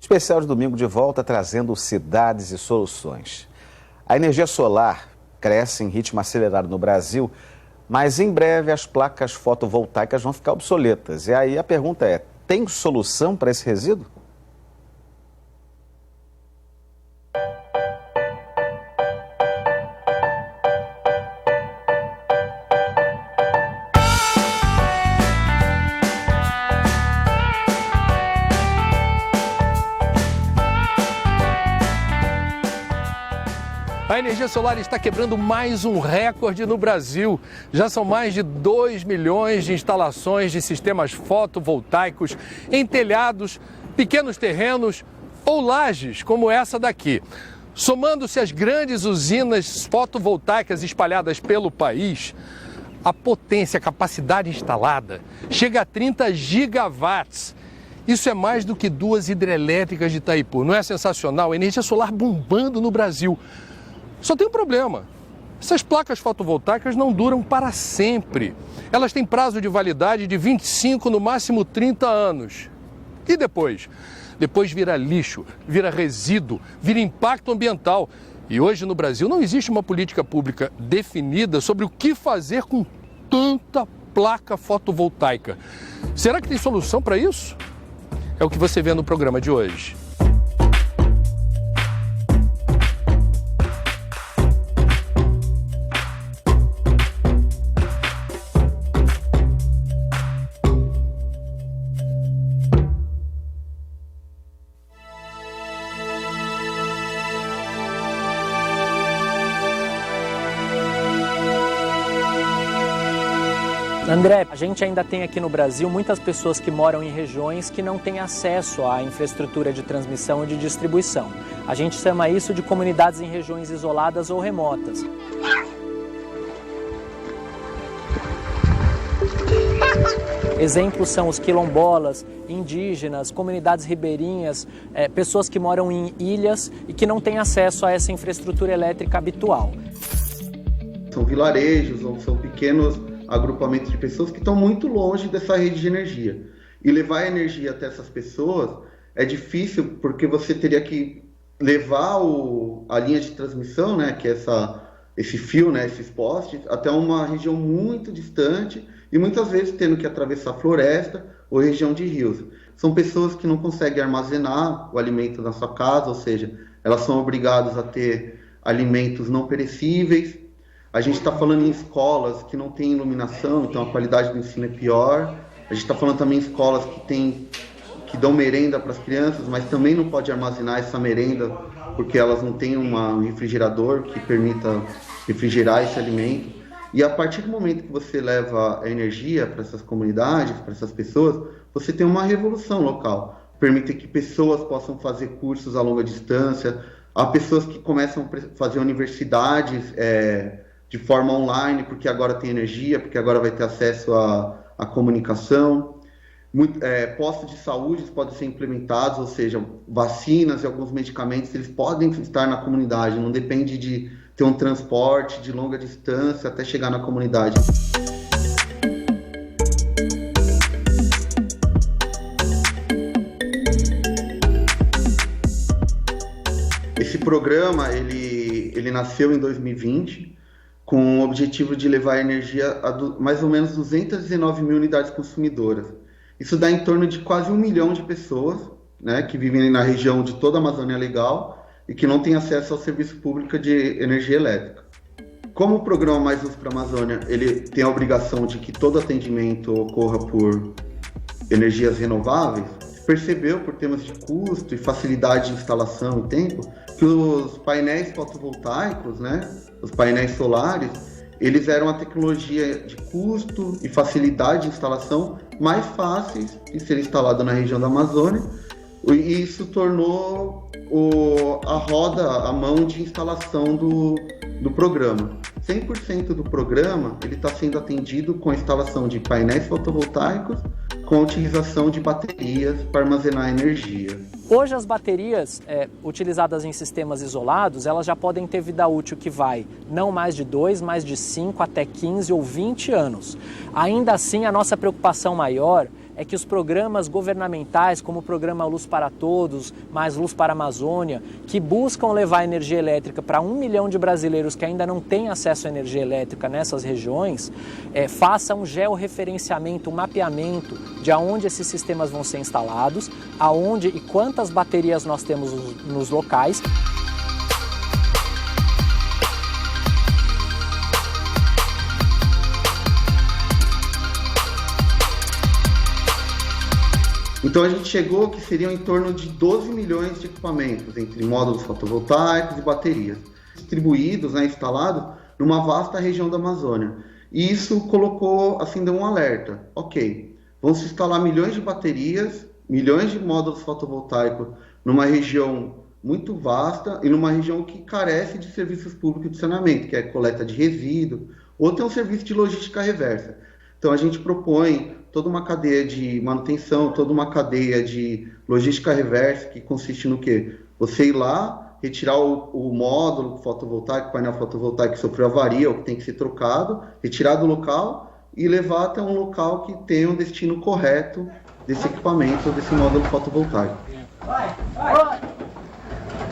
Especial de domingo de volta trazendo cidades e soluções. A energia solar cresce em ritmo acelerado no Brasil, mas em breve as placas fotovoltaicas vão ficar obsoletas. E aí a pergunta é, tem solução para esse resíduo? A energia solar está quebrando mais um recorde no Brasil. Já são mais de 2 milhões de instalações de sistemas fotovoltaicos em telhados, pequenos terrenos ou lajes como essa daqui. Somando-se às grandes usinas fotovoltaicas espalhadas pelo país, a potência, a capacidade instalada chega a 30 gigawatts. Isso é mais do que 2 hidrelétricas de Itaipu. Não é sensacional? A energia solar bombando no Brasil. Só tem um problema. Essas placas fotovoltaicas não duram para sempre. Elas têm prazo de validade de 25, no máximo 30 anos. E depois? Depois vira lixo, vira resíduo, vira impacto ambiental. E hoje no Brasil não existe uma política pública definida sobre o que fazer com tanta placa fotovoltaica. Será que tem solução para isso? É o que você vê no programa de hoje. André, a gente ainda tem aqui no Brasil muitas pessoas que moram em regiões que não têm acesso à infraestrutura de transmissão e de distribuição. A gente chama isso de comunidades em regiões isoladas ou remotas. Exemplos são os quilombolas, indígenas, comunidades ribeirinhas, pessoas que moram em ilhas e que não têm acesso a essa infraestrutura elétrica habitual. São vilarejos ou são pequenos agrupamentos de pessoas que estão muito longe dessa rede de energia. E levar a energia até essas pessoas é difícil porque você teria que levar a linha de transmissão, né, que é esse fio, né, esses postes, até uma região muito distante e muitas vezes tendo que atravessar floresta ou região de rios. São pessoas que não conseguem armazenar o alimento na sua casa, ou seja, elas são obrigadas a ter alimentos não perecíveis. A gente está falando em escolas que não têm iluminação, então a qualidade do ensino é pior. A gente está falando também em escolas que dão merenda para as crianças, mas também não pode armazenar essa merenda porque elas não têm um refrigerador que permita refrigerar esse alimento. E a partir do momento que você leva a energia para essas comunidades, para essas pessoas, você tem uma revolução local. Permite que pessoas possam fazer cursos a longa distância, há pessoas que começam a fazer universidades de forma online, porque agora tem energia, porque agora vai ter acesso à comunicação. Postos de saúde podem ser implementados, ou seja, vacinas e alguns medicamentos, eles podem estar na comunidade, não depende de ter um transporte de longa distância até chegar na comunidade. Esse programa, ele nasceu em 2020, com o objetivo de levar energia a mais ou menos 219 mil unidades consumidoras. Isso dá em torno de quase 1 milhão de pessoas, né, que vivem na região de toda a Amazônia Legal e que não têm acesso ao serviço público de energia elétrica. Como o programa Mais Luz para a Amazônia, ele tem a obrigação de que todo atendimento ocorra por energias renováveis, percebeu, por temas de custo e facilidade de instalação e tempo, que os painéis fotovoltaicos, né, os painéis solares, eles eram a tecnologia de custo e facilidade de instalação mais fáceis de ser instalada na região da Amazônia, e isso tornou a mão de instalação do programa. 100% do programa está sendo atendido com a instalação de painéis fotovoltaicos, com a utilização de baterias para armazenar energia. Hoje as baterias utilizadas em sistemas isolados, elas já podem ter vida útil que vai não mais de 2, mais de 5, até 15 ou 20 anos. Ainda assim, a nossa preocupação maior é que os programas governamentais, como o programa Luz para Todos, mais Luz para a Amazônia, que buscam levar energia elétrica para 1 milhão de brasileiros que ainda não têm acesso à energia elétrica nessas regiões, faça um georreferenciamento, um mapeamento de aonde esses sistemas vão ser instalados, aonde e quantas baterias nós temos nos locais. Então a gente chegou que seriam em torno de 12 milhões de equipamentos, entre módulos fotovoltaicos e baterias, distribuídos, instalados numa vasta região da Amazônia. E isso colocou, assim, deu um alerta. Ok, vão se instalar milhões de baterias, milhões de módulos fotovoltaicos numa região muito vasta e numa região que carece de serviços públicos de saneamento, que é coleta de resíduo, ou tem um serviço de logística reversa. Então a gente propõe toda uma cadeia de manutenção, toda uma cadeia de logística reversa, que consiste no quê? Você ir lá, retirar o módulo fotovoltaico, painel fotovoltaico que sofreu avaria ou que tem que ser trocado, retirar do local e levar até um local que tenha um destino correto desse equipamento ou desse módulo fotovoltaico.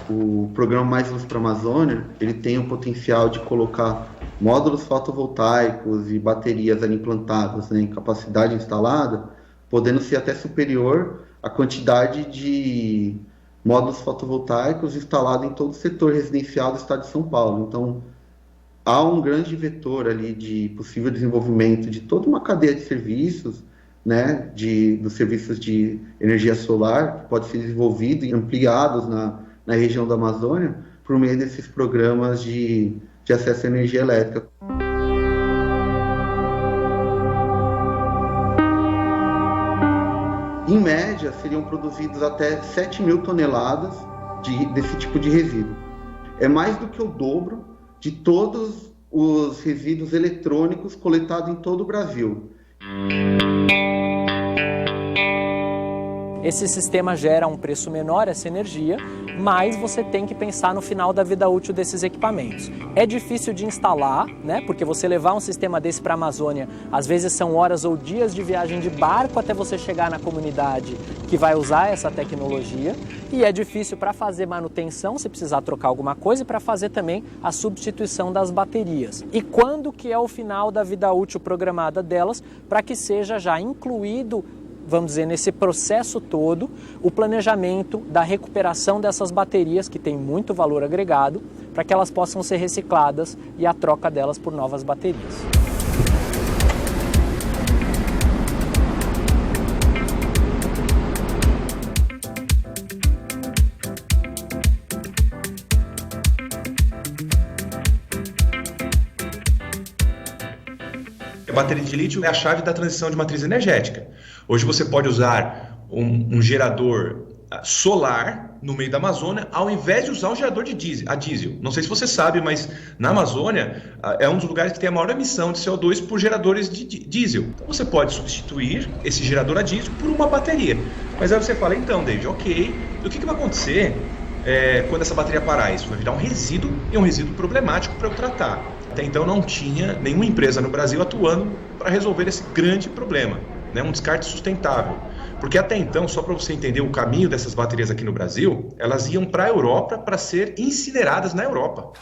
O programa Mais Luz para a Amazônia, ele tem o potencial de colocar módulos fotovoltaicos e baterias ali implantadas, em capacidade instalada, podendo ser até superior à quantidade de módulos fotovoltaicos instalados em todo o setor residencial do estado de São Paulo. Então, há um grande vetor ali de possível desenvolvimento de toda uma cadeia de serviços, dos serviços de energia solar, que pode ser desenvolvido e ampliados na região da Amazônia, por meio desses programas de acesso à energia elétrica. Em média, seriam produzidos até 7 mil toneladas desse tipo de resíduo. É mais do que o dobro de todos os resíduos eletrônicos coletados em todo o Brasil. Esse sistema gera um preço menor, essa energia, mas você tem que pensar no final da vida útil desses equipamentos. É difícil de instalar, porque você levar um sistema desse para a Amazônia, às vezes são horas ou dias de viagem de barco até você chegar na comunidade que vai usar essa tecnologia, e é difícil para fazer manutenção, se precisar trocar alguma coisa, e para fazer também a substituição das baterias. E quando que é o final da vida útil programada delas, para que seja já incluído, vamos dizer, nesse processo todo, o planejamento da recuperação dessas baterias, que tem muito valor agregado, para que elas possam ser recicladas e a troca delas por novas baterias. A bateria de lítio é a chave da transição de matriz energética. Hoje você pode usar um gerador solar no meio da Amazônia, ao invés de usar um gerador de diesel. Não sei se você sabe, mas na Amazônia é um dos lugares que tem a maior emissão de CO2 por geradores de diesel. Então você pode substituir esse gerador a diesel por uma bateria. Mas aí você fala, então, David, ok, o que vai acontecer quando essa bateria parar? Isso vai virar um resíduo, e um resíduo problemático para eu tratar. Até então não tinha nenhuma empresa no Brasil atuando para resolver esse grande problema, um descarte sustentável. Porque até então, só para você entender o caminho dessas baterias aqui no Brasil, elas iam para a Europa para ser incineradas na Europa.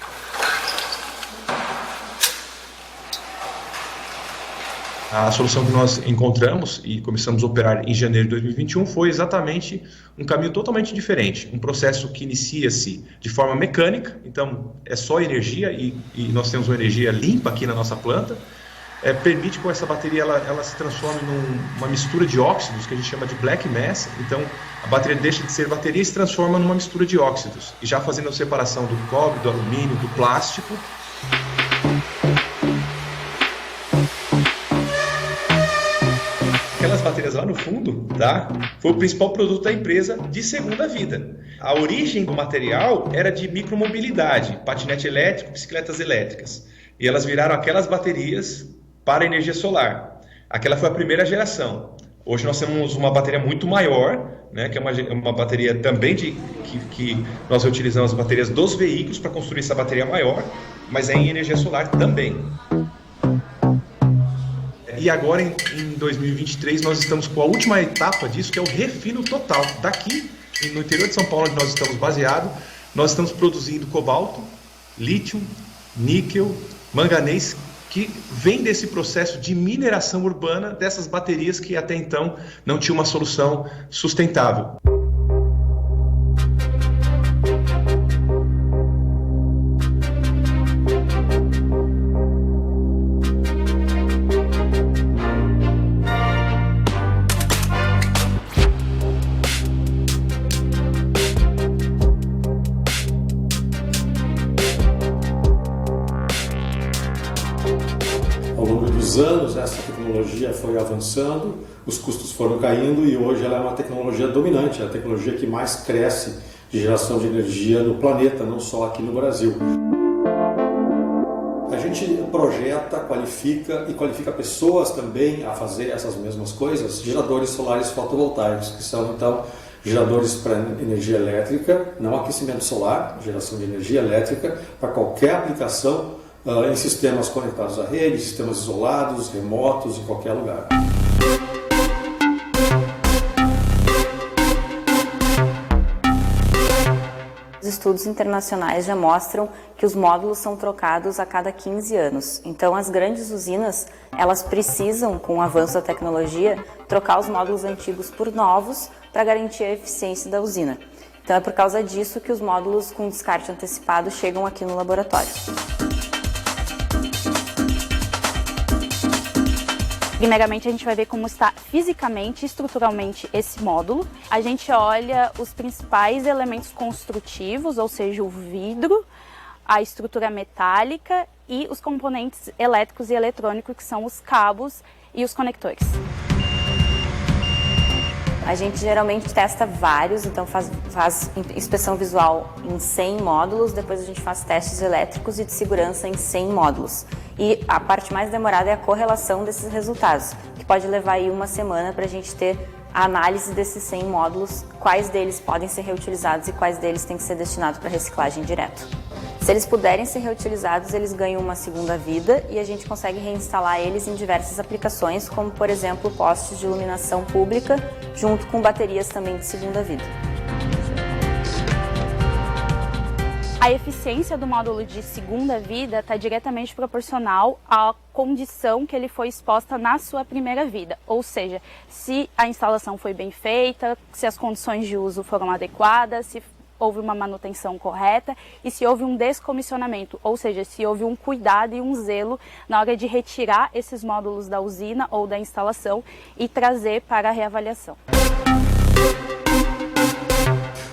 A solução que nós encontramos e começamos a operar em janeiro de 2021 foi exatamente um caminho totalmente diferente. Um processo que inicia-se de forma mecânica, então é só energia e nós temos uma energia limpa aqui na nossa planta. Permite que essa bateria ela se transforme numa mistura de óxidos que a gente chama de black mass. Então a bateria deixa de ser bateria e se transforma numa mistura de óxidos. E já fazendo a separação do cobre, do alumínio, do plástico. Aquelas baterias lá no fundo, foi o principal produto da empresa de segunda vida. A origem do material era de micromobilidade, patinete elétrico, bicicletas elétricas. E elas viraram aquelas baterias para a energia solar. Aquela foi a primeira geração. Hoje nós temos uma bateria muito maior, que é uma bateria também que nós utilizamos as baterias dos veículos para construir essa bateria maior, mas é em energia solar também. E agora, em 2023, nós estamos com a última etapa disso, que é o refino total. Daqui, no interior de São Paulo, onde nós estamos baseados, nós estamos produzindo cobalto, lítio, níquel, manganês, que vem desse processo de mineração urbana dessas baterias que até então não tinha uma solução sustentável. Ao longo dos anos, essa tecnologia foi avançando, os custos foram caindo e hoje ela é uma tecnologia dominante, é a tecnologia que mais cresce de geração de energia no planeta, não só aqui no Brasil. A gente projeta, qualifica e qualifica pessoas também a fazer essas mesmas coisas, geradores solares fotovoltaicos, que são então geradores para energia elétrica, não aquecimento solar, geração de energia elétrica para qualquer aplicação em sistemas conectados à rede, sistemas isolados, remotos, em qualquer lugar. Os estudos internacionais já mostram que os módulos são trocados a cada 15 anos. Então, as grandes usinas, elas precisam, com o avanço da tecnologia, trocar os módulos antigos por novos para garantir a eficiência da usina. Então, é por causa disso que os módulos com descarte antecipado chegam aqui no laboratório. Primeiramente, a gente vai ver como está fisicamente e estruturalmente esse módulo. A gente olha os principais elementos construtivos, ou seja, o vidro, a estrutura metálica e os componentes elétricos e eletrônicos, que são os cabos e os conectores. A gente geralmente testa vários, então faz inspeção visual em 100 módulos, depois a gente faz testes elétricos e de segurança em 100 módulos. E a parte mais demorada é a correlação desses resultados, que pode levar aí uma semana para a gente ter a análise desses 100 módulos, quais deles podem ser reutilizados e quais deles têm que ser destinados para reciclagem direto. Se eles puderem ser reutilizados, eles ganham uma segunda vida e a gente consegue reinstalar eles em diversas aplicações, como por exemplo postes de iluminação pública, junto com baterias também de segunda vida. A eficiência do módulo de segunda vida está diretamente proporcional à condição que ele foi exposta na sua primeira vida, ou seja, se a instalação foi bem feita, se as condições de uso foram adequadas, se houve uma manutenção correta e se houve um descomissionamento, ou seja, se houve um cuidado e um zelo na hora de retirar esses módulos da usina ou da instalação e trazer para a reavaliação.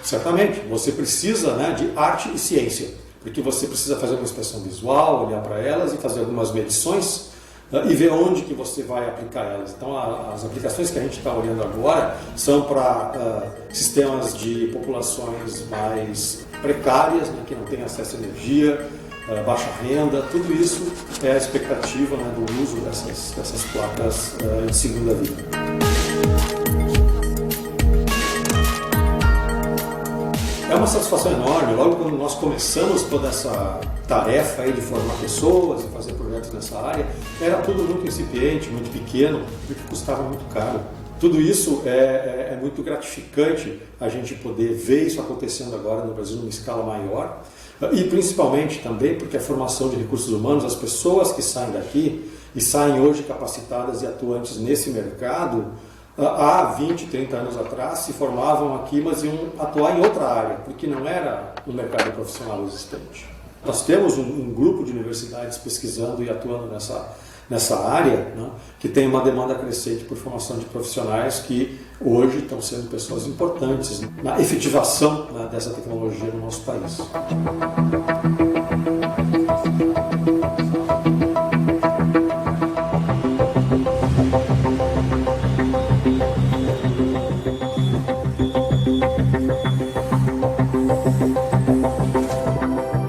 Certamente, você precisa, de arte e ciência, porque você precisa fazer uma inspeção visual, olhar para elas e fazer algumas medições e ver onde que você vai aplicar elas. Então, as aplicações que a gente está olhando agora são para sistemas de populações mais precárias, que não têm acesso à energia, baixa renda, tudo isso é a expectativa do uso dessas placas de segunda vida. É uma satisfação enorme. Logo quando nós começamos toda essa tarefa aí de formar pessoas e fazer projetos nessa área, era tudo muito incipiente, muito pequeno, porque custava muito caro. Tudo isso é muito gratificante a gente poder ver isso acontecendo agora no Brasil numa escala maior e principalmente também porque a formação de recursos humanos, as pessoas que saem daqui e saem hoje capacitadas e atuantes nesse mercado, há 20, 30 anos atrás se formavam aqui, mas iam atuar em outra área, porque não era no mercado profissional existente. Nós temos um grupo de universidades pesquisando e atuando nessa área, que tem uma demanda crescente por formação de profissionais que hoje estão sendo pessoas importantes na efetivação dessa tecnologia no nosso país.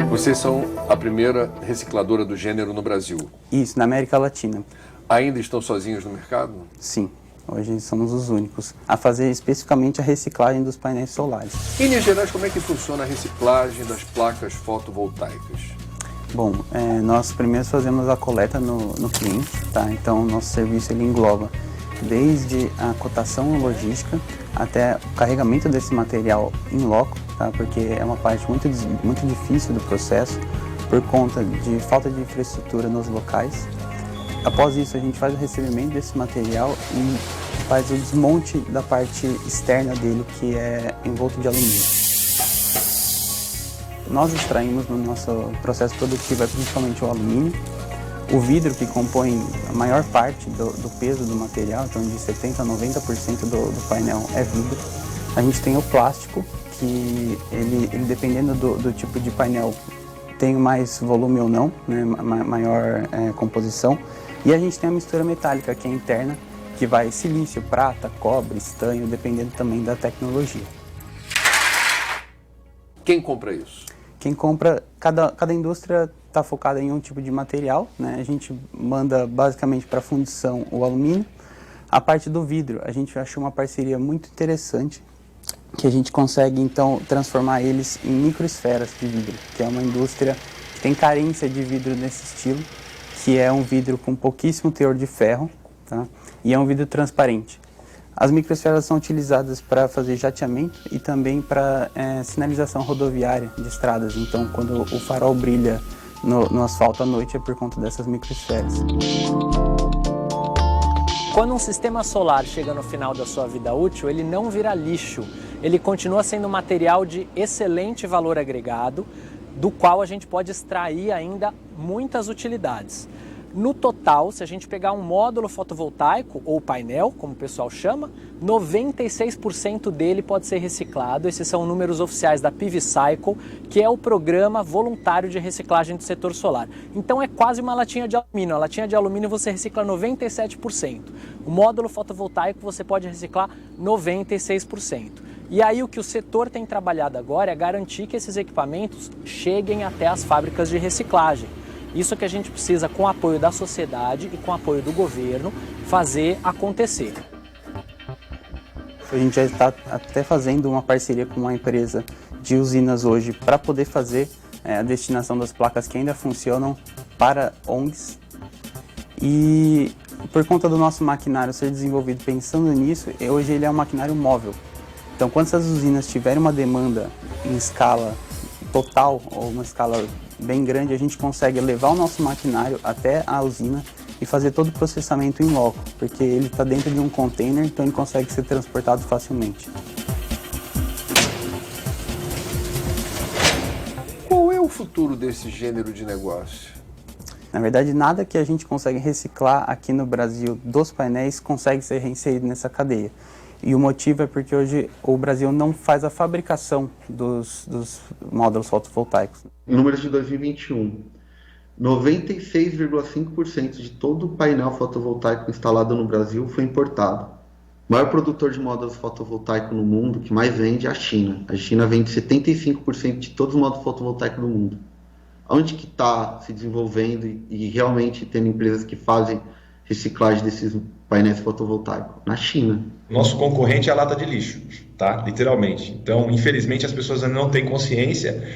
Vocês são a primeira recicladora do gênero no Brasil. Isso, na América Latina. Ainda estão sozinhos no mercado? Sim, hoje somos os únicos a fazer especificamente a reciclagem dos painéis solares. Em linhas gerais, como é que funciona a reciclagem das placas fotovoltaicas? Bom, nós primeiro fazemos a coleta no cliente, tá? Então o nosso serviço ele engloba desde a cotação logística até o carregamento desse material em loco, tá? Porque é uma parte muito difícil do processo por conta de falta de infraestrutura nos locais. Após isso, a gente faz o recebimento desse material e faz o desmonte da parte externa dele, que é envolto de alumínio. Nós extraímos no nosso processo produtivo principalmente o alumínio, o vidro, que compõe a maior parte do peso do material, então de 70% a 90% do painel é vidro. A gente tem o plástico, que ele dependendo do tipo de painel, tem mais volume ou não, né, maior composição. E a gente tem a mistura metálica, que é interna, que vai silício, prata, cobre, estanho, dependendo também da tecnologia. Quem compra isso? Quem compra, cada indústria está focada em um tipo de material, né? A gente manda basicamente para fundição o alumínio. A parte do vidro, a gente achou uma parceria muito interessante, que a gente consegue então transformar eles em microesferas de vidro, que é uma indústria que tem carência de vidro nesse estilo, que é um vidro com pouquíssimo teor de ferro, tá? E é um vidro transparente. As microesferas são utilizadas para fazer jateamento e também para sinalização rodoviária de estradas. Então, quando o farol brilha no asfalto à noite, é por conta dessas microesferas. Quando um sistema solar chega no final da sua vida útil, ele não vira lixo. Ele continua sendo um material de excelente valor agregado, do qual a gente pode extrair ainda muitas utilidades. No total, se a gente pegar um módulo fotovoltaico, ou painel, como o pessoal chama, 96% dele pode ser reciclado. Esses são números oficiais da PV Cycle, que é o programa voluntário de reciclagem do setor solar. Então é quase uma latinha de alumínio. A latinha de alumínio você recicla 97%. O módulo fotovoltaico você pode reciclar 96%. E aí o que o setor tem trabalhado agora é garantir que esses equipamentos cheguem até as fábricas de reciclagem. Isso que a gente precisa, com o apoio da sociedade e com o apoio do governo, fazer acontecer. A gente já está até fazendo uma parceria com uma empresa de usinas hoje para poder fazer a destinação das placas que ainda funcionam para ONGs. E por conta do nosso maquinário ser desenvolvido pensando nisso, hoje ele é um maquinário móvel. Então, quando essas usinas tiverem uma demanda em escala total ou uma escala bem grande, a gente consegue levar o nosso maquinário até a usina e fazer todo o processamento em loco, porque ele está dentro de um container, então ele consegue ser transportado facilmente. Qual é o futuro desse gênero de negócio? Na verdade, nada que a gente consegue reciclar aqui no Brasil dos painéis consegue ser reinserido nessa cadeia. E o motivo é porque hoje o Brasil não faz a fabricação dos módulos fotovoltaicos. Em números de 2021, 96,5% de todo o painel fotovoltaico instalado no Brasil foi importado. O maior produtor de módulos fotovoltaicos no mundo, que mais vende, é a China. A China vende 75% de todos os módulos fotovoltaicos do mundo. Onde que está se desenvolvendo e realmente tendo empresas que fazem reciclagem desses painéis fotovoltaicos? Na China. Nosso concorrente é a lata de lixo, tá? Literalmente. Então, infelizmente, as pessoas ainda não têm consciência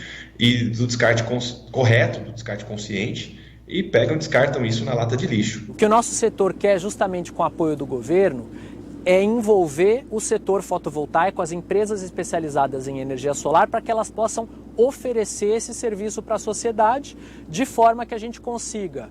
do descarte correto, do descarte consciente, e descartam isso na lata de lixo. O que o nosso setor quer, justamente com o apoio do governo, é envolver o setor fotovoltaico, as empresas especializadas em energia solar, para que elas possam oferecer esse serviço para a sociedade, de forma que a gente consiga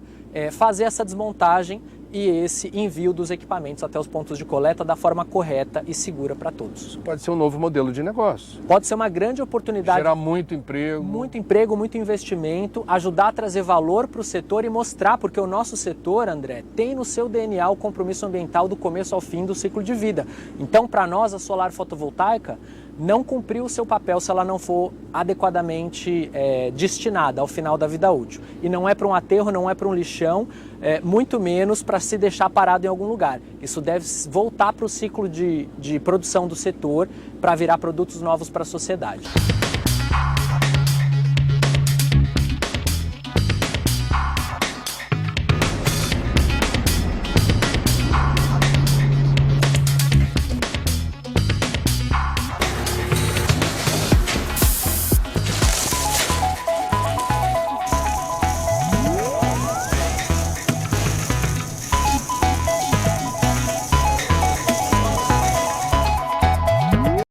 fazer essa desmontagem e esse envio dos equipamentos até os pontos de coleta da forma correta e segura para todos. Isso pode ser um novo modelo de negócio. Pode ser uma grande oportunidade. Gerar muito emprego. Muito emprego, muito investimento, ajudar a trazer valor para o setor e mostrar, porque o nosso setor, André, tem no seu DNA o compromisso ambiental do começo ao fim do ciclo de vida. Então, para nós, a solar fotovoltaica não cumpriu o seu papel se ela não for adequadamente destinada ao final da vida útil. E não é para um aterro, não é para um lixão, muito menos para se deixar parado em algum lugar. Isso deve voltar para o ciclo de produção do setor para virar produtos novos para a sociedade.